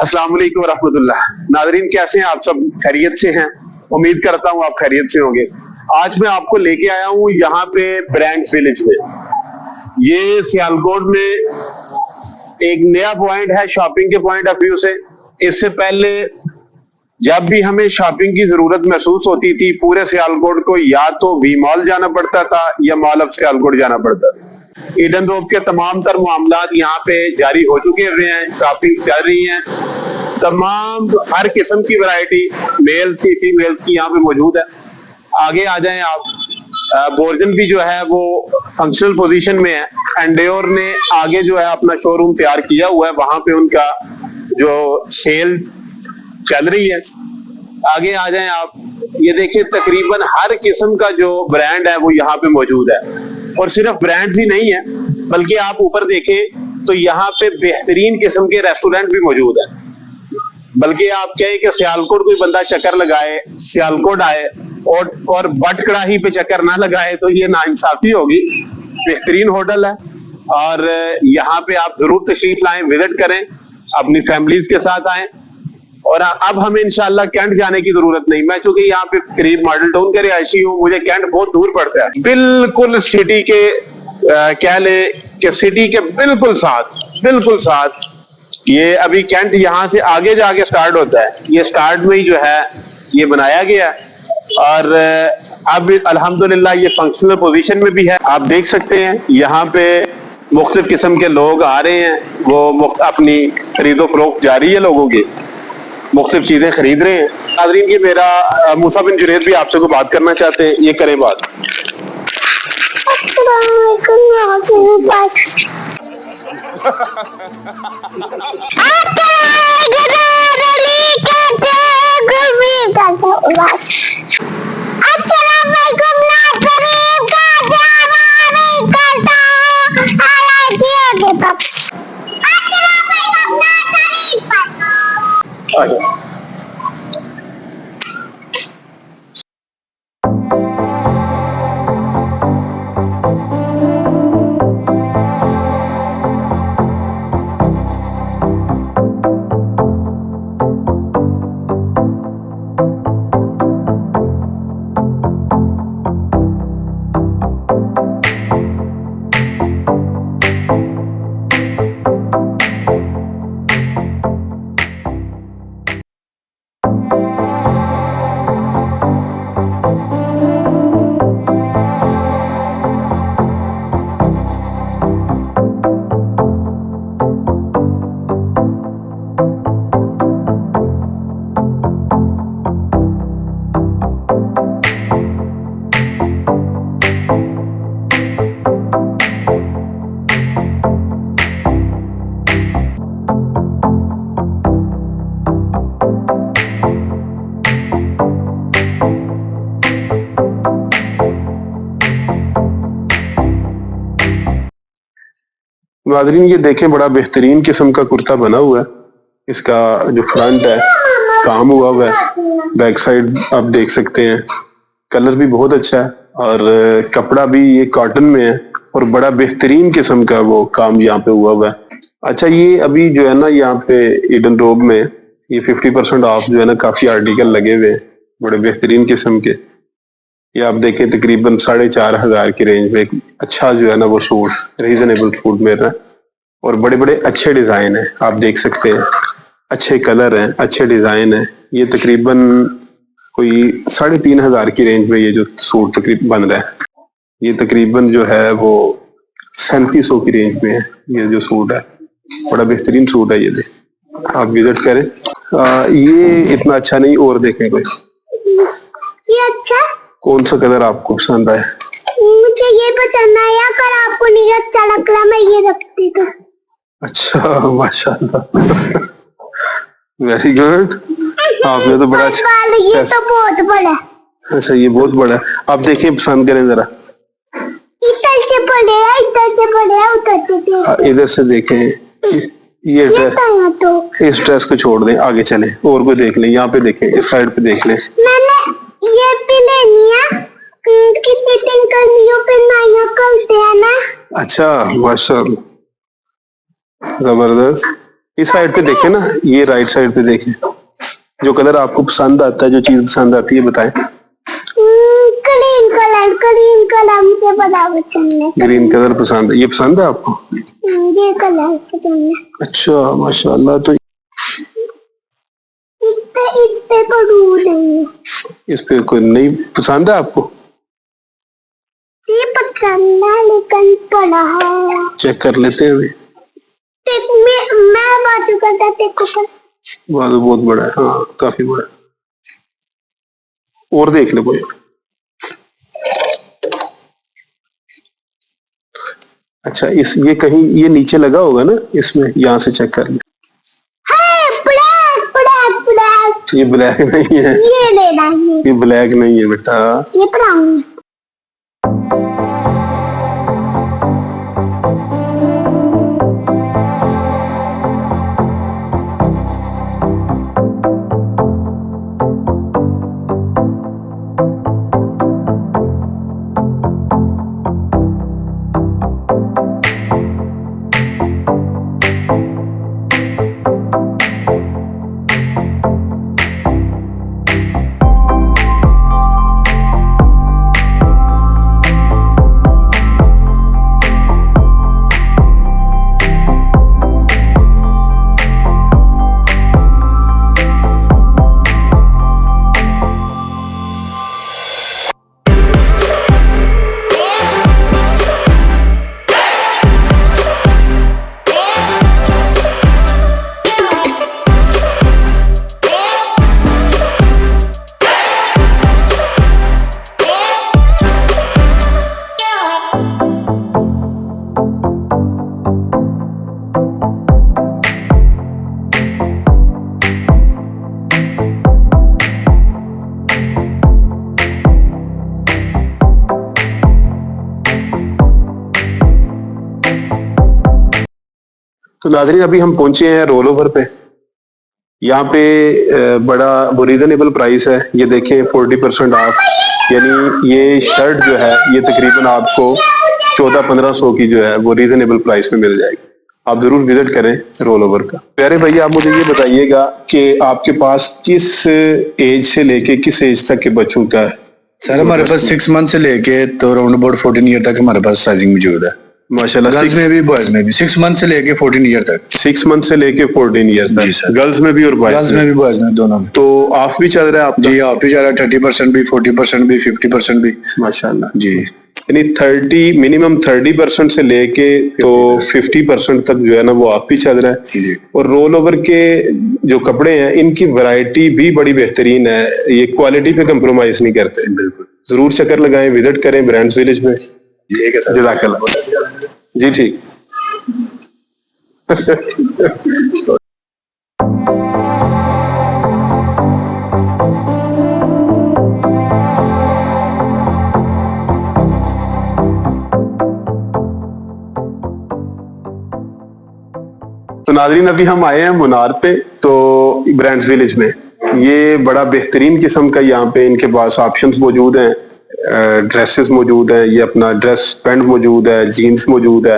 अस्सलाम वालेकुम रहमतुल्लाह। नाज़रीन कैसे हैं आप सब? खैरियत से हैं? उम्मीद करता हूँ आप खैरियत से होंगे। आज मैं आपको लेके आया हूँ यहाँ पे ब्रांड्स विलेज में। ये सियालकोट में एक नया पॉइंट है शॉपिंग के पॉइंट ऑफ व्यू से। इससे पहले जब भी हमें शॉपिंग की जरूरत महसूस होती थी पूरे सियालकोट को या तो वी मॉल जाना पड़ता था या मॉल ऑफ सियालकोट जाना पड़ता था। ईडन रोड के तमाम तर मामलात यहाँ पे जारी हो चुके हुए हैं, शॉपिंग चल रही है। तमाम हर किस्म की वैरायटी मेल की फीमेल की यहाँ पे मौजूद है। आगे आ जाएं आप। बोर्जन भी जो है वो फंक्शनल पोजीशन में है। एंडेयोर ने आगे जो है अपना शोरूम तैयार किया हुआ है, वहां पे उनका जो सेल चल रही है। आगे आ जाएं आप। ये देखिए तकरीबन हर किस्म का जो ब्रांड है वो यहाँ पे मौजूद है। और सिर्फ ब्रांड्स ही नहीं है बल्कि आप ऊपर देखें तो यहाँ पे बेहतरीन किस्म के रेस्टोरेंट भी मौजूद है। बल्कि आप कहें कि सियालकोट कोई बंदा चक्कर लगाए, सियालकोट आए और बट कड़ाही पे चक्कर ना लगाए तो ये नाइंसाफी होगी। बेहतरीन होटल है और यहाँ पे आप जरूर तशरीफ लाएं, विजिट करें, अपनी फैमिलीज के साथ आएं। और अब हमें इंशाल्लाह कैंट जाने की जरूरत नहीं। मैं चूंकि यहाँ पे करीब मॉडल टाउन का रिहायशी हूँ, मुझे कैंट बहुत दूर पड़ता है। बिल्कुल सिटी के कह ले कि सिटी के बिल्कुल साथ ये अभी कैंट यहाँ से आगे जाके स्टार्ट होता है। ये स्टार्ट में ही जो है ये बनाया गया और अब अल्हम्दुलिल्लाह ये फंक्शनल पोजीशन में भी है। आप देख सकते हैं यहाँ पे मुख्तलिफ किस्म के लोग आ रहे हैं, वो अपनी खरीदो फरोख्त जारी है, लोगों की मुख्तलिफ चीजें खरीद रहे हैं। नाज़रीन ये मेरा मूसा बिन जुनैद भी आपसे को बात करना चाहते हैं, ये करें बात। अच्छा नाज़रीन ये देखें बड़ा बेहतरीन किस्म का कुर्ता बना हुआ है। इसका जो फ्रंट है काम हुआ है, बैक साइड आप देख सकते हैं, कलर भी बहुत अच्छा है और कपड़ा भी ये कॉटन में है और बड़ा बेहतरीन किस्म का वो काम यहाँ पे हुआ है। अच्छा ये अभी जो है ना यहाँ पे ईडन रोड में ये 50% ऑफ जो है ना काफी आर्टिकल लगे हुए हैं बड़े बेहतरीन किस्म के। ये आप देखें तकरीबन 4,500 की रेंज में एक अच्छा जो है ना वो सूट रीजनेबल सूट मिल रहा है और बड़े बड़े अच्छे डिजाइन है, आप देख सकते हैं, अच्छे कलर हैं, अच्छे डिजाइन है। ये तकरीबन कोई 3,500 की रेंज में ये जो सूट तकरीबन बन रहा है, ये तकरीबन जो है वो 3,700 की रेंज में है। ये जो सूट है बड़ा बेहतरीन सूट है, ये देख आप विजिट करें। ये इतना अच्छा नहीं, और देखें कोई ये अच्छा कौन सा कलर आपको पसंद आया? मुझे ये पसंद आया, अगर आपको नहीं अच्छा लग रहा मैं ये रखती तो। अच्छा माशाल्लाह, वेरी गुड। आपने तो बड़ा अच्छा, ये तो बहुत बड़ा है। अच्छा ये बहुत बड़ा है, आप देखिए पसंद करें जरा। इधर से बड़े है, इधर से बड़े है, उधर से इधर से देखें। ये ड्रेस, तो इस ड्रेस को छोड़ दें, आगे चलें और कोई देख लें। यहाँ पे देखें, इस साइड पे देख लें। मैंने ये भी लेनी है, कितनी दिन गर्मियों पे नाइया करते हैं ना। अच्छा माशाल्लाह, जबरदस्त। इस साइड पे देखें ना, ये राइट साइड पे देखें, जो कलर आपको पसंद आता है, जो चीज पसंद आती है बताएं। ग्रीन कलर मुझे बड़ा पसंद है। ग्रीन कलर पसंद है, ये पसंद है आपको? ये कलर पसंद है। अच्छा माशाल्लाह। तो इस पे कोई नहीं है। इस पे कोई नहीं पसंद है आपको? ये पसंद है लेकिन बड़ा है। चेक कर लेते हैं अभी। मैं बाजू करता देखो पर बाजू बहुत बड़ा है, हाँ काफी बड़ा है। और देख ले कोई। अच्छा ये कहीं ये नीचे लगा होगा ना इसमें, यहाँ से चेक कर ले। ब्लैक ये ब्लैक नहीं है, ये लेना है। ये ब्लैक नहीं है बेटा, ये ब्राउन है। तो नाज़रीन अभी हम पहुंचे हैं रोल ओवर पे। यहाँ पे बड़ा रीजनेबल प्राइस है, ये देखें 40% ऑफ, यानी ये शर्ट जो है ये तकरीबन आपको 1400-1500 की जो है वो रीजनेबल प्राइस में मिल जाएगी। आप जरूर विजिट करें रोल ओवर का। प्यारे भैया आप मुझे ये बताइएगा कि आपके पास किस एज से लेके किस एज तक के बच्चों का है? सर हमारे पास 6 मंथ से लेके तो अराउंड अबाउट 14 ईयर तक हमारे पास साइजिंग मौजूद है माशाल्लाह। गर्ल्स में भी बॉयज में भी 6 मंथ से लेके 14 ईयर तक। 6 मंथ से लेके 14 ईयर जी तक, सर। गर्ल्स में भी और गर्ल्स में भी बॉयज में दोनों में। तो ऑफ भी चल रहा है आपका? जी ऑफ भी चल रहा है, 30% भी, 40% भी, 50% भी माशाल्लाह जी। यानी 30 मिनिमम 30% से लेके तो 50% तक जो है ना वो ऑफ भी चल रहा है। और रोल ओवर के जो कपड़े हैं इनकी वैरायटी भी बड़ी बेहतरीन है, ये क्वालिटी पे कंप्रोमाइज नहीं करते। बिल्कुल जरूर चक्कर लगाएं, विजिट करें ब्रांड्स विलेज में। ठीक है सर, जज़ाकल्लाह जी। ठीक तो नाज़रीन अभी हम आए हैं मुनार पे, तो ब्रांड्स विलेज में ये बड़ा बेहतरीन किस्म का यहाँ पे इनके पास ऑप्शंस मौजूद हैं, ड्रेसेस मौजूद हैं, ये अपना ड्रेस पैंट मौजूद है, जीन्स मौजूद है,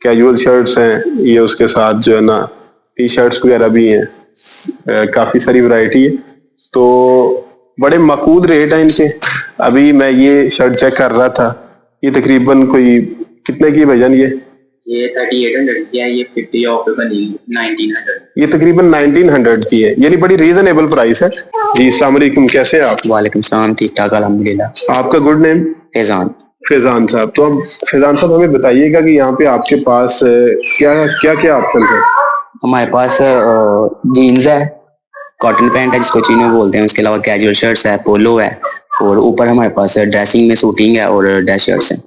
कैजुअल शर्ट्स हैं, ये उसके साथ जो है ना टी शर्ट्स वगैरह भी हैं, काफी सारी वैरायटी है। तो बड़े माकूल रेट हैं इनके। अभी मैं ये शर्ट चेक कर रहा था, ये तकरीबन कोई कितने की है भाईजान? ये 3800 की है, ये 50 ऑफ पे बनी 1900। ये तकरीबन 1900 की है, यानी बड़ी रीजनेबल प्राइस है। जी अस्सलाम वालेकुम, कैसे हैं आप? वालेकुम सलाम, ठीक ठाक अल्हम्दुलिल्लाह। आपका गुड नेम? फैजान। फैजान साहब, तो अब फैजान साहब हमें बताइएगा कि यहाँ पे आपके पास क्या क्या ऑप्शन है? हमारे पास जीन्स है, कॉटन पैंट है जिसको चीनो बोलते हैं, उसके अलावा कैजुअल शर्ट्स है, पोलो है, और ऊपर हमारे पास ड्रेसिंग में सूटिंग है और ड्रेस शर्ट्स हैं।